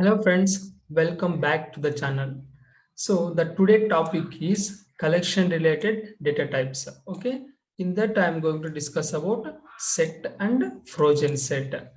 Hello friends, welcome back to the channel. So the today topic is collection related data types. Okay, in that I am going to discuss about set and frozen set.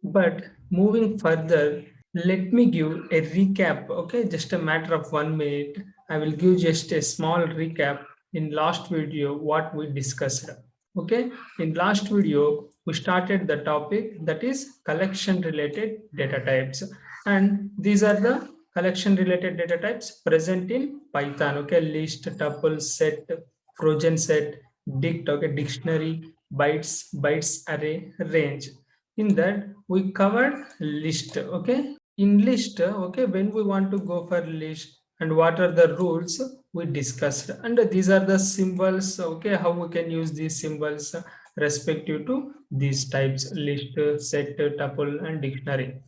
But moving further, let me give a recap. Okay, just a matter of 1 minute. I will give just a small recap in last video what we discussed. Okay, in last video we started the topic that is collection related data types, and these are the collection related data types present in Python. Okay, list, tuple, set, frozen set, dict, okay, dictionary, bytes array, range. In that we covered list. Okay, in list, okay, when we want to go for list and what are the rules we discussed, and these are the symbols. Okay, how we can use these symbols respective to these types: list, set, tuple, and dictionary.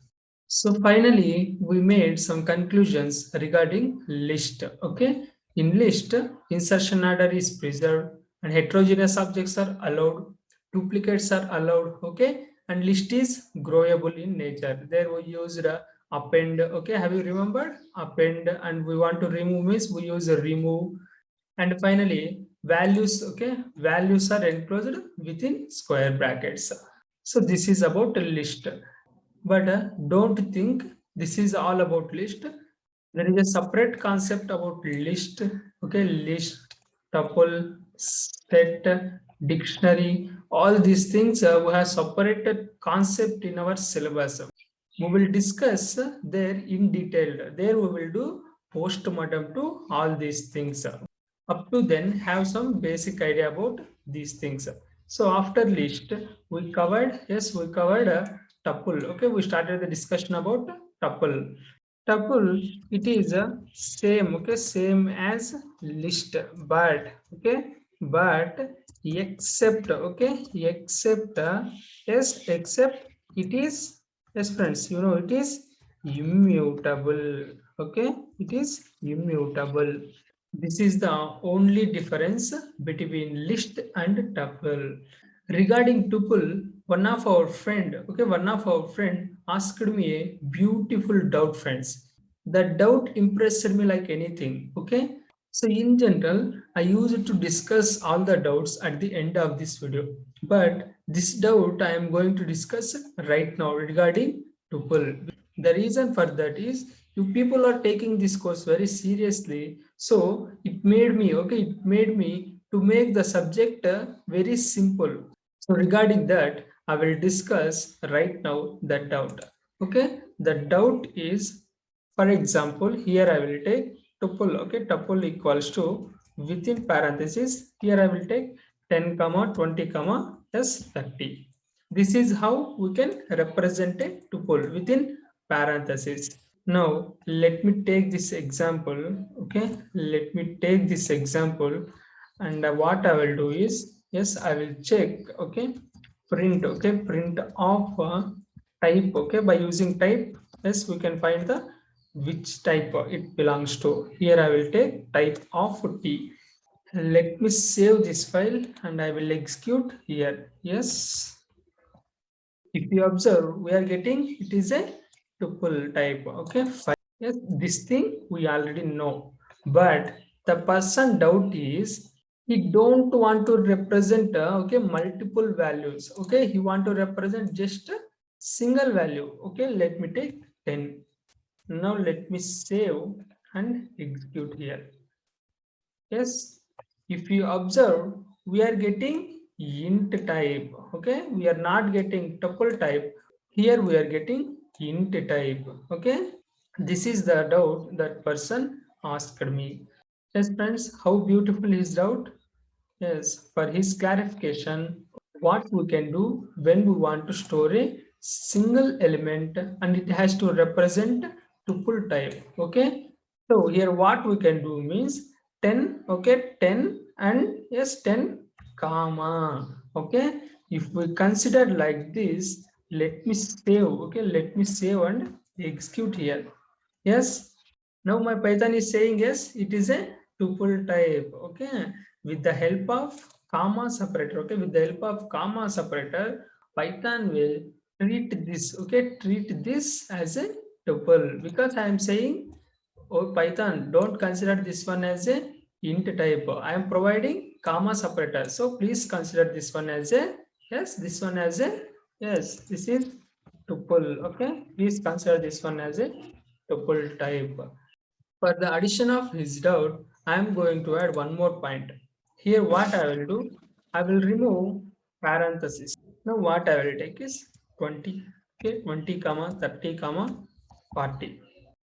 So finally, we made some conclusions regarding list. Okay, in list, insertion order is preserved and heterogeneous objects are allowed, duplicates are allowed. Okay, and list is growable in nature. There we used append. Okay, have you remembered append? And we want to remove means we use a remove. And finally, values. Okay, values are enclosed within square brackets. So this is about a list. But don't think this is all about list. There is a separate concept about list. Okay, list, tuple, set, dictionary, all these things we have separated concept in our syllabus. We will discuss there in detail. There we will do post-mortem to all these things. Up to then, have some basic idea about these things. So after list, we covered, yes, we covered a tuple. Okay, we started the discussion about tuple. Tuple, it is a same, okay, same as list, but okay, but except, okay, except, yes, except it is, yes, friends, it is immutable. Okay, it is immutable. This is the only difference between list and tuple. Regarding tuple, one of our friend asked me a beautiful doubt, friends. The doubt impressed me like anything. Okay. So in general, I used to discuss all the doubts at the end of this video. But this doubt I am going to discuss right now regarding tuple. The reason for that is you people are taking this course very seriously. So it made me to make the subject very simple. So regarding that, I will discuss right now the doubt. Okay, the doubt is, for example, here I will take tuple. Okay, tuple equals to within parenthesis. Here I will take 10 comma 20 comma plus 30. This is how we can represent a tuple within parenthesis. Now let me take this example. Okay, let me take this example, and what I will do is, yes, I will check. Okay, print. Okay, print of type. Okay, by using type, yes, we can find the which type it belongs to. Here I will take type of T. Let me save this file and I will execute here. Yes, if you observe, we are getting it is a tuple type. Okay, fine. Yes, this thing we already know, but the person doubt is he don't want to represent okay multiple values. Okay, he want to represent just a single value. Okay, let me take 10. Now let me save and execute here. Yes, if you observe, we are getting int type. Okay, we are not getting tuple type. Here we are getting int type. Okay, this is the doubt that person asked me. Yes, friends, how beautiful is doubt? Yes, for his clarification, what we can do when we want to store a single element and it has to represent tuple type. Okay, so here what we can do means 10. Okay, 10 and yes 10 comma. Okay, if we consider like this, let me save. Okay, let me save and execute here. Yes, now my Python is saying yes, it is a tuple type. Okay, with the help of comma separator. Okay, with the help of comma separator, Python will treat this. Okay, treat this as a tuple, because I am saying, oh Python, don't consider this one as a int type. I am providing comma separator. So please consider this one as a, yes, this one as a, yes, this is tuple. Okay, please consider this one as a tuple type. For the addition of his doubt, I am going to add one more point. Here what I will do, I will remove parenthesis. Now what I will take is 20, okay, 20 comma 30 comma 40.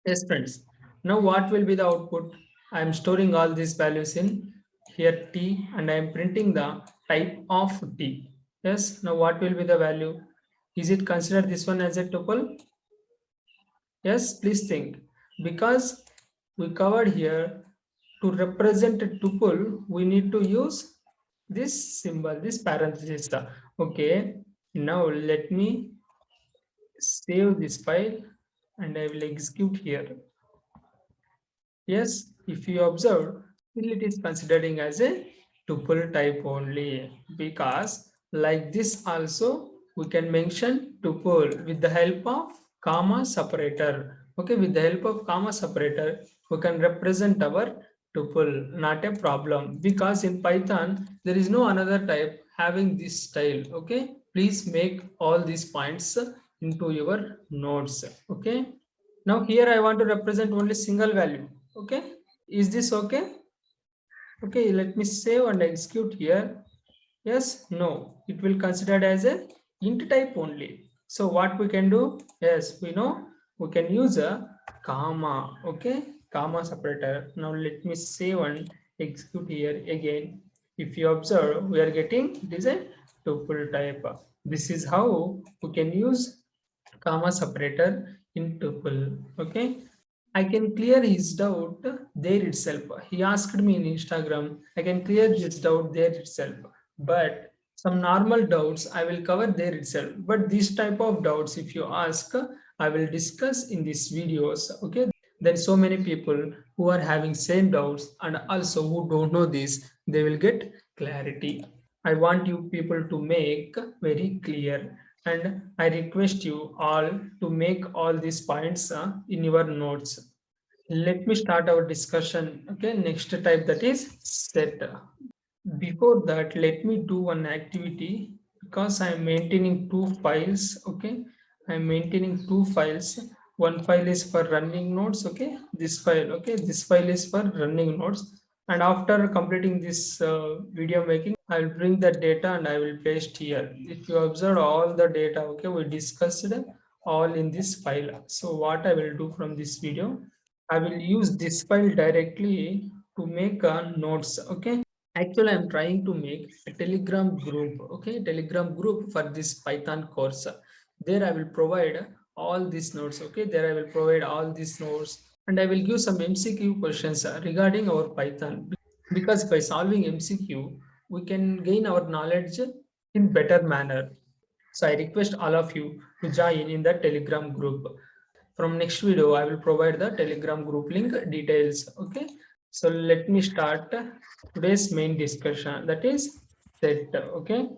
Yes, friends. Now what will be the output? I am storing all these values in here t and I am printing the type of t. Yes, now what will be the value? Is it considered this one as a tuple? Yes, please think. Because we covered here to represent a tuple, we need to use this symbol, this parenthesis. Okay, now let me save this file and I will execute here. Yes, if you observe, still it is considering as a tuple type only, because like this also we can mention tuple with the help of comma separator. Okay, with the help of comma separator, we can represent our tuple, not a problem, because in Python there is no another type having this style. Okay, please make all these points into your notes. Okay. Now here I want to represent only single value. Okay. Is this okay? Okay, let me save and execute here. Yes, no, it will considered as a int type only. So what we can do? Yes, we know we can use a comma. Okay, comma separator. Now let me save and execute here again. If you observe, we are getting it is a tuple type. This is how we can use comma separator in tuple. Okay, I can clear his doubt there itself. He asked me in Instagram, I can clear this doubt there itself. But some normal doubts I will cover there itself. But this type of doubts, if you ask, I will discuss in these videos. Okay. Then so many people who are having same doubts and also who don't know this, they will get clarity. I want you people to make very clear, and I request you all to make all these points in your notes. Let me start our discussion. Okay, next type, that is set. Before that, let me do one activity, because I'm maintaining two files. Okay, I'm maintaining two files. One file is for running nodes. Okay, this file. Okay, this file is for running nodes. And after completing this video making, I will bring the data and I will paste here. If you observe all the data, okay, we discussed all in this file. So what I will do from this video, I will use this file directly to make notes. Okay, actually, I'm trying to make a Telegram group, okay, Telegram group for this Python course. There I will provide all these notes, okay, there I will provide all these notes and I will give some MCQ questions regarding our Python, because by solving MCQ, we can gain our knowledge in better manner. So I request all of you to join in the Telegram group. From next video, I will provide the Telegram group link details. Okay. So let me start today's main discussion, that is set. Okay.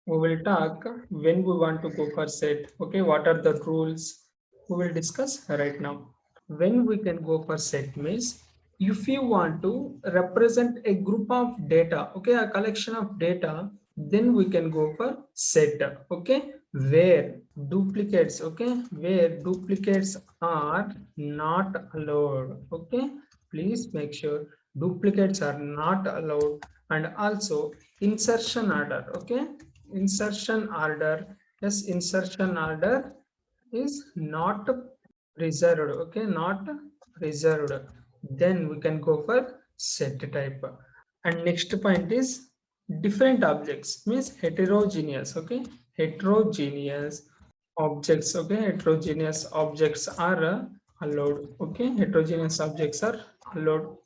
We will talk when we want to go for set. Okay. What are the rules? We will discuss right now. When we can go for set means, if you want to represent a group of data, okay, a collection of data, then we can go for set. Okay, where duplicates, okay, where duplicates are not allowed. Okay, please make sure duplicates are not allowed. And also insertion order. Okay, insertion order, yes, insertion order is not reserved. Okay, not reserved. Then we can go for set type. And next point is different objects means heterogeneous. Okay, heterogeneous objects. Okay, heterogeneous objects are allowed. Okay, heterogeneous objects are allowed.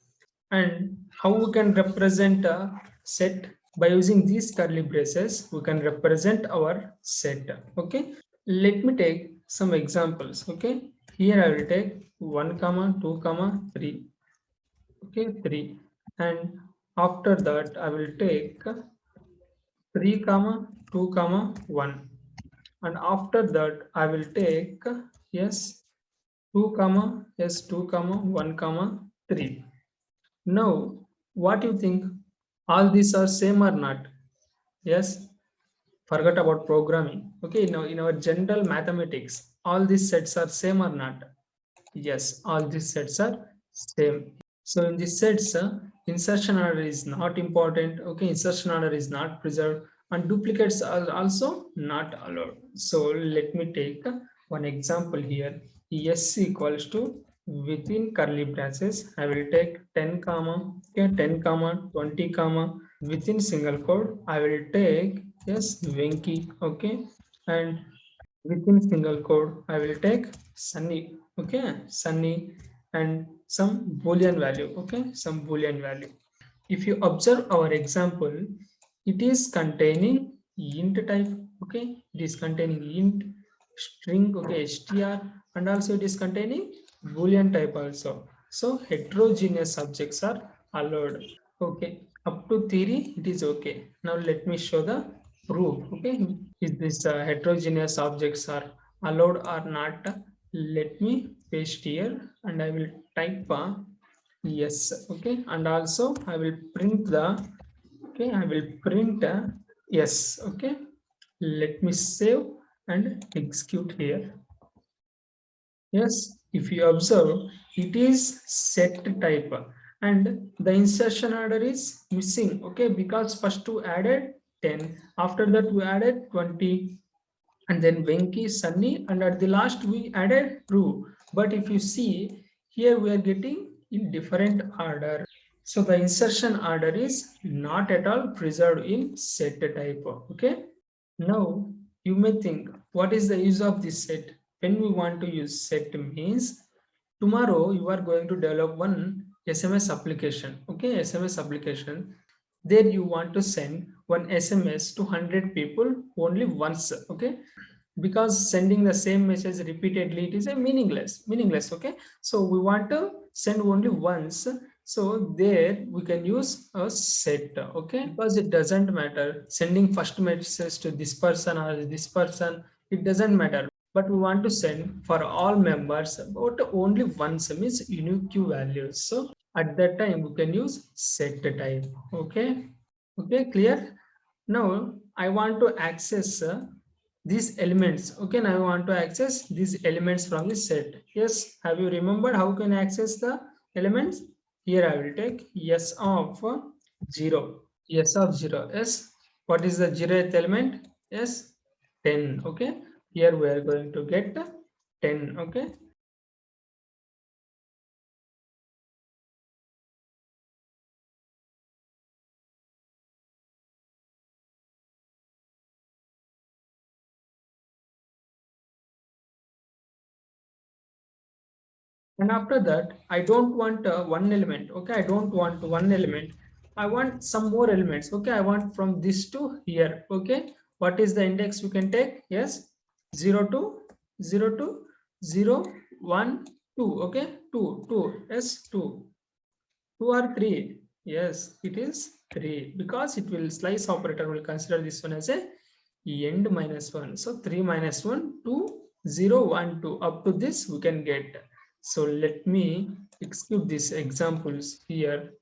And how we can represent a set? By using these curly braces, we can represent our set. Okay, let me take some examples. Okay, here I will take 1 comma 2 comma 3. Okay, 3, and after that I will take 3 comma 2 comma 1, and after that I will take, yes, 2 comma, yes, 2 comma, 1 comma, 3. Now what you think, all these are same or not? Yes, forget about programming. Okay, now in our general mathematics, all these sets are same or not? Yes, all these sets are same. So in this sets, insertion order is not important. Okay, insertion order is not preserved, and duplicates are also not allowed. So let me take one example here. S equals to, within curly braces, I will take 10 comma, okay, 10 comma, 20 comma, within single quote, I will take, yes, Venki, okay, and within single quote, I will take Sunny, okay, Sunny, and some Boolean value, okay, some Boolean value. If you observe our example, it is containing int type, okay, it is containing int, string, okay, str, and also it is containing Boolean type also. So heterogeneous subjects are allowed. Okay, up to theory it is okay. Now let me show the proof. Okay, is this heterogeneous objects are allowed or not? Let me paste here and I will type yes. Okay, and also I will print the, okay, I will print yes. Okay, let me save and execute here. Yes, if you observe, it is set type and the insertion order is missing. Okay, because first we added 10, after that we added 20, and then Venki, Sunny, and at the last we added true. But if you see here, we are getting in different order. So the insertion order is not at all preserved in set type. Okay. Now you may think, what is the use of this set? When we want to use set means, tomorrow you are going to develop one SMS application. Okay, SMS application. There you want to send one SMS to 100 people only once. Okay, because sending the same message repeatedly, it is a meaningless. Okay, so we want to send only once, so there we can use a set. Okay, because it doesn't matter sending first message to this person or this person, it doesn't matter, but we want to send for all members, but only once, means unique values. So at that time we can use set type. Okay, okay, clear. Now I want to access these elements. Okay, now I want to access these elements from the set. Yes, have you remembered how can I access the elements? Here I will take s of 0. S of 0. Yes, what is the 0th element? Yes, 10. Okay, here we are going to get 10. Okay, and after that I don't want one element. Okay, I don't want one element, I want some more elements. Okay, I want from this to here. Okay, what is the index we can take? Yes, 0 to 0 to 0 1 2. Okay, 2 2. Yes, 2 2 or 3. Yes, it is 3, because it will slice operator will consider this one as a end minus 1. So 3 minus 1 2 0 1 2, up to this we can get. So let me execute these examples here.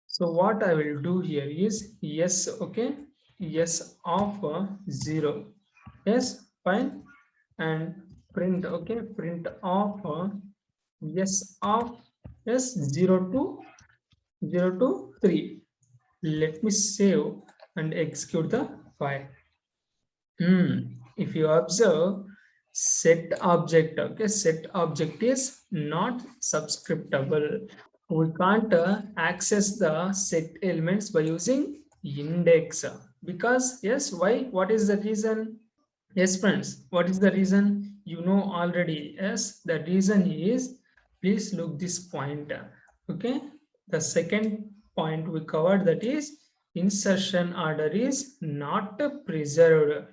So what I will do here is yes. Okay, yes of 0. Yes, fine, and print. Okay, print of yes of yes 0 to 0 to 3. Let me save and execute the file. If you observe, set object, okay, set object is not subscriptable. We can't access the set elements by using index, because yes, why? What is the reason? Yes, friends, what is the reason? You know already. Yes, the reason is, please look this point. Okay, the second point we covered, that is insertion order is not preserved.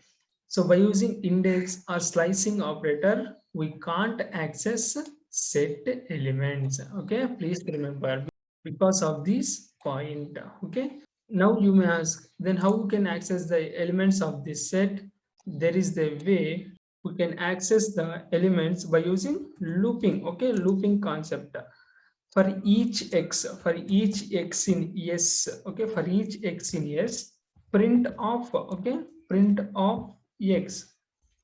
So by using index or slicing operator, we can't access set elements. Okay, please remember, because of this point. Okay, now you may ask, then how we can access the elements of this set? There is the way we can access the elements by using looping. Okay, looping concept. For each x in s, okay, for each x in s, print of, okay, print of x.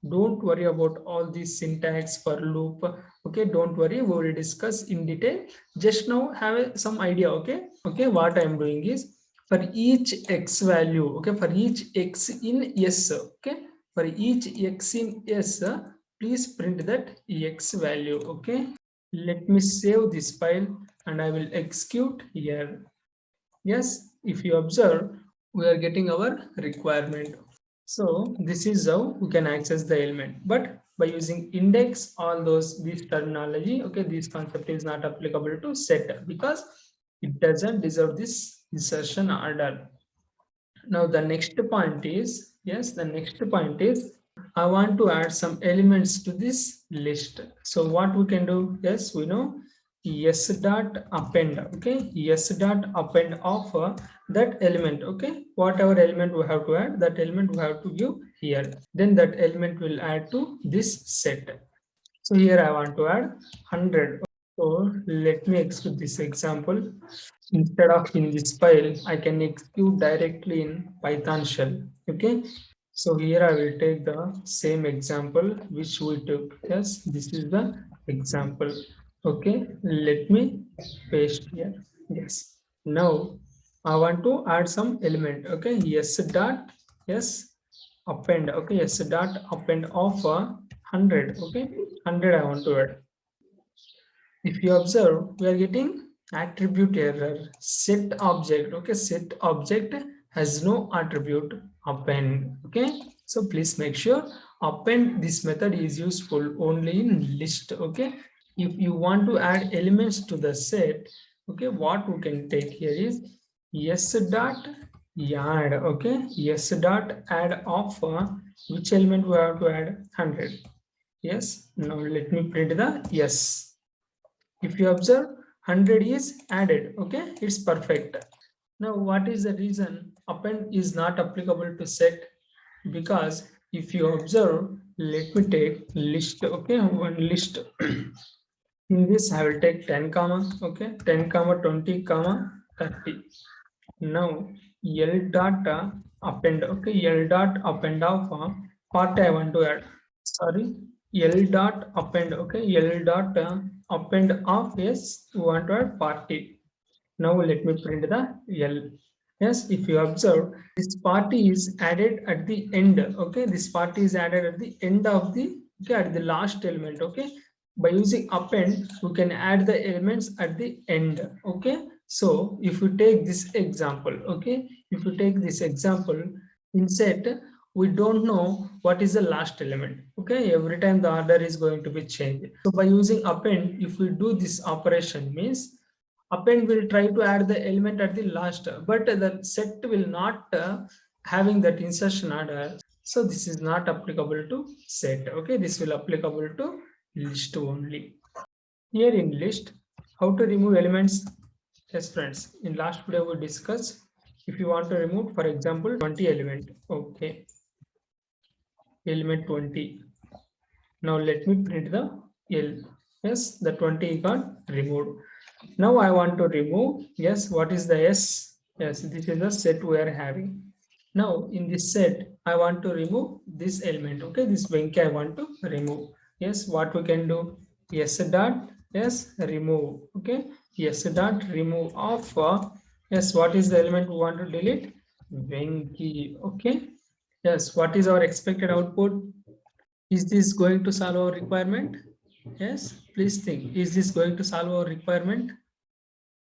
Don't worry about all these syntax for loop. Okay, don't worry, we will discuss in detail. Just now have some idea. Okay, okay, what I am doing is, for each x value, okay, for each x in s, okay, for each x in s, please print that x value. Okay, let me save this file and I will execute here. Yes, if you observe, we are getting our requirement. So this is how we can access the element, but by using index, all those, this terminology, okay, this concept is not applicable to set because it doesn't deserve this insertion order. Now the next point is, yes, the next point is, I want to add some elements to this list. So what we can do, yes, we know s dot append, okay, s dot append of that element, okay, whatever element we have to add, that element we have to give here, then that element will add to this set. So here I want to add 100. So let me execute this example. Instead of in this file, I can execute directly in Python shell. Okay. So here I will take the same example which we took. Yes, this is the example. Okay. Let me paste here. Yes. Now I want to add some element. Okay. Yes dot, yes, append. Okay. Yes dot append of 100. Okay. 100 I want to add. If you observe, we are getting attribute error. Set object, okay, set object has no attribute append. Okay, so please make sure append, this method is useful only in list. Okay, if you want to add elements to the set, okay, what we can take here is yes dot add. Okay, yes dot add of which element we have to add 100. Yes, now let me print the yes. If you observe, 100 is added. Okay, it's perfect. Now what is the reason append is not applicable to set? Because if you observe, let me take list. Okay, one list. In this I will take 10 comma, okay, 10 comma 20 comma 30. Now l dot append, okay, l dot append of part I want to add, sorry, l dot append, okay, l dot append of, yes, we want to add party. Now let me print the l. Yes, if you observe, this party is added at the end. Okay, this party is added at the end of the, okay, at the last element. Okay, by using append, we can add the elements at the end. Okay, so if you take this example, okay, if you take this example in set, we don't know what is the last element. Okay, every time the order is going to be changed. So by using append, if we do this operation, means append will try to add the element at the last, but the set will not having that insertion order. So this is not applicable to set. Okay, this will applicable to list only. Here in list, how to remove elements? Yes, friends, in last video we discussed, if you want to remove, for example, 20 element. Okay, element 20. Now let me print the L. Yes, the 20 got removed. Now I want to remove, yes, what is the S? Yes, this is the set we are having. Now in this set, I want to remove this element. Okay, this Venki I want to remove. Yes, what we can do? S dot, yes, remove. Okay, S dot remove of, yes, what is the element we want to delete? Venki. Okay, yes, what is our expected output? Is this going to solve our requirement? Yes, please think. Is this going to solve our requirement?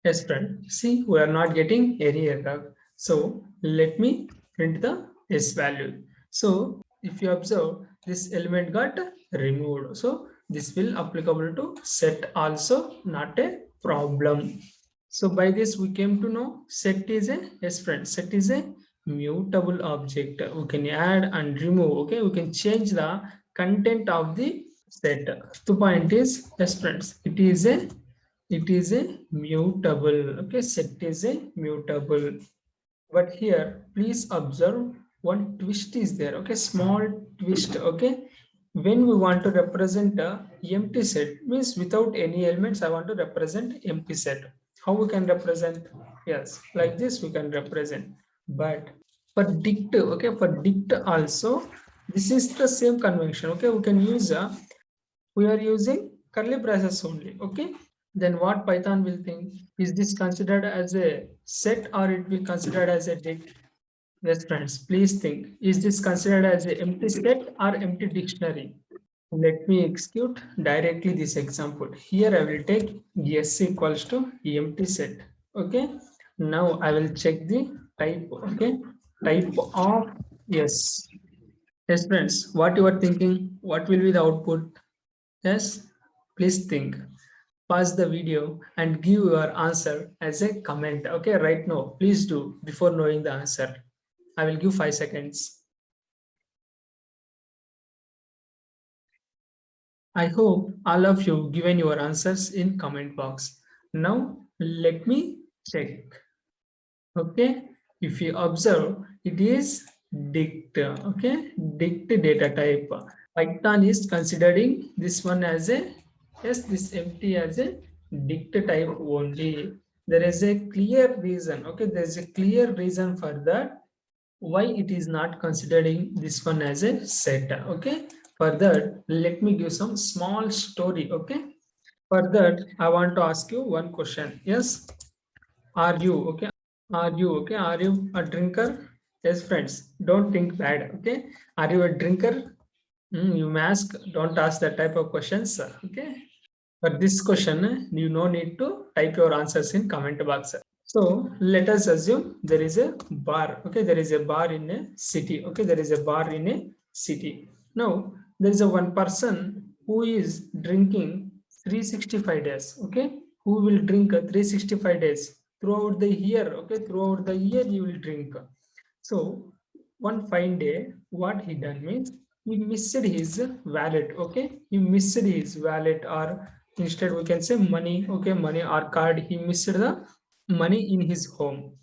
Yes, friend. See, we are not getting any error. So let me print the S value. So if you observe, this element got removed. So this will applicable to set also, not a problem. So by this we came to know set is a, yes friend, set is a mutable object. We can add and remove. Okay, we can change the content of the set. The point is, yes friends, it is a mutable. Okay, set is a mutable. But here please observe one twist is there. Okay, small twist. Okay, when we want to represent a empty set, means without any elements, I want to represent empty set. How we can represent? Yes, like this we can represent. But for dict, okay, for dict also, this is the same convention. Okay, we can use we are using curly braces only. Okay, then what Python will think? Is this considered as a set or it will considered as a dict? Yes, friends, please think. Is this considered as an empty set or empty dictionary? Let me execute directly this example. Here I will take yes equals to empty set. Okay. Now I will check the type. Okay. Type of yes. Yes, friends. What you are thinking? What will be the output? Yes. Please think. Pause the video and give your answer as a comment. Okay. Right now, please do before knowing the answer. I will give 5 seconds. I hope all of you given your answers in comment box. Now let me check. Okay, if you observe, it is dict. Okay, dict data type. Python is considering this one as a yes, this empty as a dict type only. There is a clear reason. Okay, there is a clear reason for that why it is not considering this one as a set. Okay, for that let me give some small story. Okay, for that I want to ask you one question. Yes, are you okay? Are you a drinker? Yes, friends, don't think bad. Okay, are you a drinker? You may ask, don't ask that type of questions. Okay, for this question you no need to type your answers in comment box. So let us assume there is a bar. Okay, there is a bar in a city. Okay, there is a bar in a city. Now there is a one person who is drinking 365 days. Okay, who will drink 365 days throughout the year. Okay, throughout the year you will drink. So one fine day, what he done means he missed his wallet. Okay, he missed his wallet, or instead we can say money. Okay, money or card. He missed the money in his home.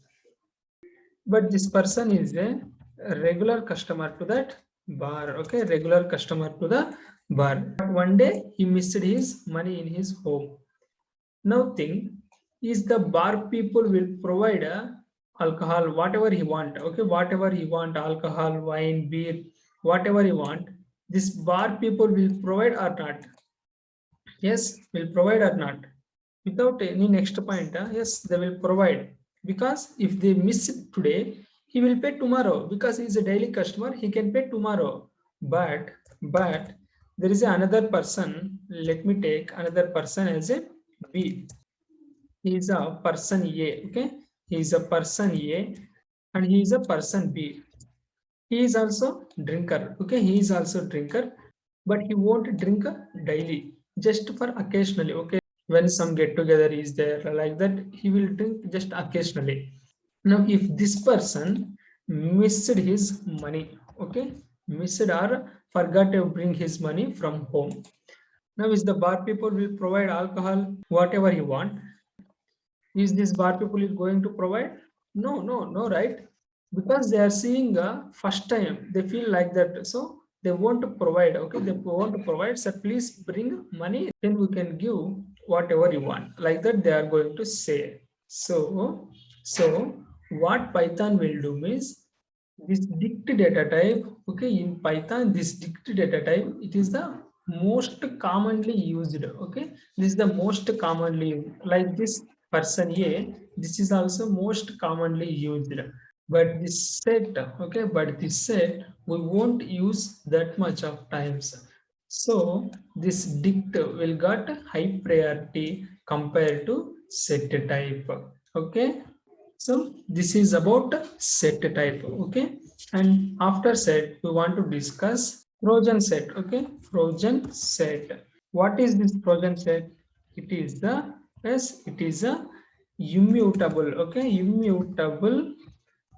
But this person is a regular customer to that bar. Okay, regular customer to the bar. But one day he missed his money in his home. Now think, is the bar people will provide alcohol, whatever he want. Okay, whatever he want, alcohol, wine, beer, whatever he want. This bar people will provide or not? Yes, will provide or not? Without any next point, yes, they will provide. Because if they miss it today, he will pay tomorrow. Because he is a daily customer, he can pay tomorrow. But there is another person. Let me take another person as a B. He is a person A. Okay, he is a person A, and he is a person B. He is also drinker. Okay, he is also drinker, but he won't drink daily, just for occasionally. Okay, when some get together is there like that, he will drink just occasionally. Now if this person missed his money, okay, missed or forgot to bring his money from home. Now is the bar people will provide alcohol whatever he want? Is this bar people is going to provide? No, right? Because they are seeing first time, they feel like that, so they want to provide. Okay, they want to provide, so please bring money, then we can give whatever you want, like that they are going to say. So what Python will do is, this dict data type. Okay, in Python this dict data type, it is the most commonly used. Okay, this is the most commonly used. Like this person A, this is also most commonly used. But this set, okay, but this set we won't use that much of times. So this dict will got high priority compared to set type. Okay, so this is about set type. Okay, and after set we want to discuss Trojan set. Okay, Trojan set. What is this Trojan set? It is the, yes, it is a immutable. Okay, immutable.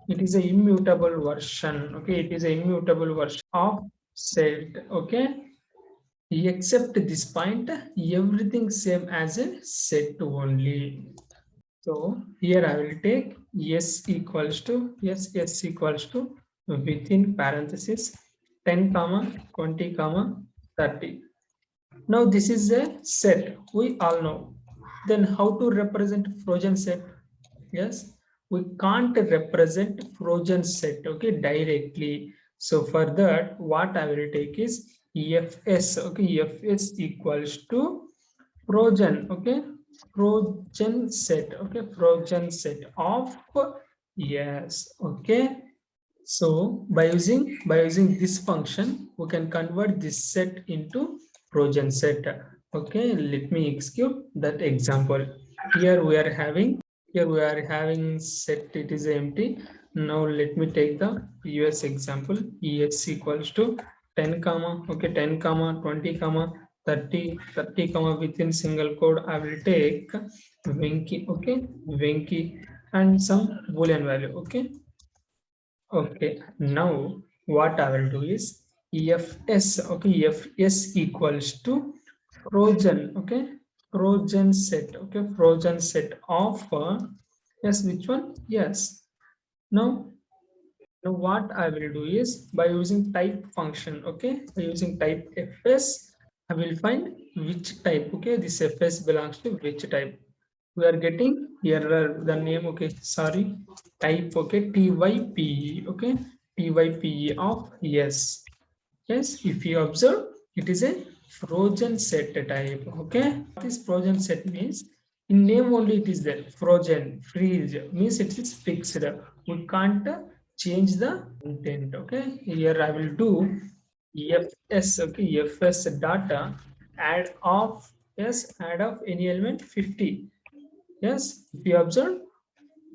It is a immutable version. Okay, it is a immutable version of set. Okay, except this point, everything same as a set only. So here I will take s equals to, s equals to, within parenthesis 10 comma 20 comma 30. Now this is a set, we all know. Then how to represent Trojan set? Yes, we can't represent Trojan set, okay, directly. So for that, what I will take is Fs, okay, Fs equals to Trojan, okay, Trojan set, okay, Trojan set of, yes, okay. So by using this function, we can convert this set into Trojan set. Okay, let me execute that example. Here we are having set, it is empty. Now let me take the US example. EX equals to 10 comma, okay, 10 comma 20 comma 30 comma, within single quote I will take Venki, okay, Venki, and some boolean value, okay. Okay, now what I will do is Fs, okay, Fs equals to Trojan, okay, Trojan set, okay, Trojan set of, yes, which one? Yes. Now, what I will do is by using type function, okay, by using type Fs, I will find which type, okay, this Fs belongs to which type. We are getting here the name, okay, sorry, type, okay, type, okay, type of yes. Yes, if you observe, it is a frozen set type, okay. What is frozen set means? In name only it is there, frozen, freeze, means it is fixed. We can't change the content, okay. Here I will do fs, okay, fs data add of, yes, add of any element 50. Yes, if you observe,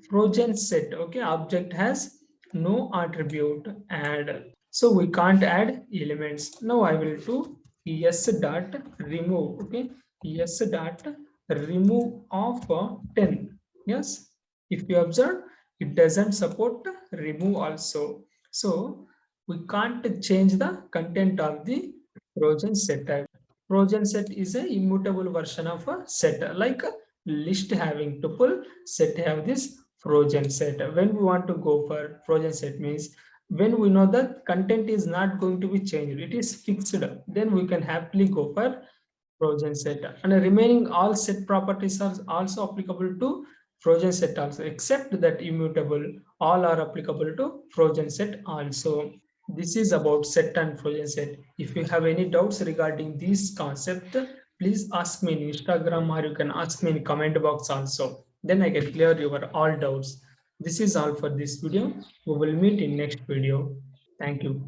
Trojan set, okay, object has no attribute add, so we can't add elements. Now I will do yes dot remove, okay, yes dot remove of 10. Yes, if you observe, it doesn't support remove also, so we can't change the content of the Trojan set type. Trojan set is a immutable version of a set, like a list having tuple, set have this Trojan set. When we want to go for Trojan set means when we know that content is not going to be changed, it is fixed, then we can happily go for Trojan set. And the remaining all set properties are also applicable to Trojan set also, except that immutable, all are applicable to Trojan set also. This is about set and Trojan set. If you have any doubts regarding this concept, please ask me in Instagram, or you can ask me in comment box also. Then I can clear your all doubts. This is all for this video. We will meet in next video. Thank you.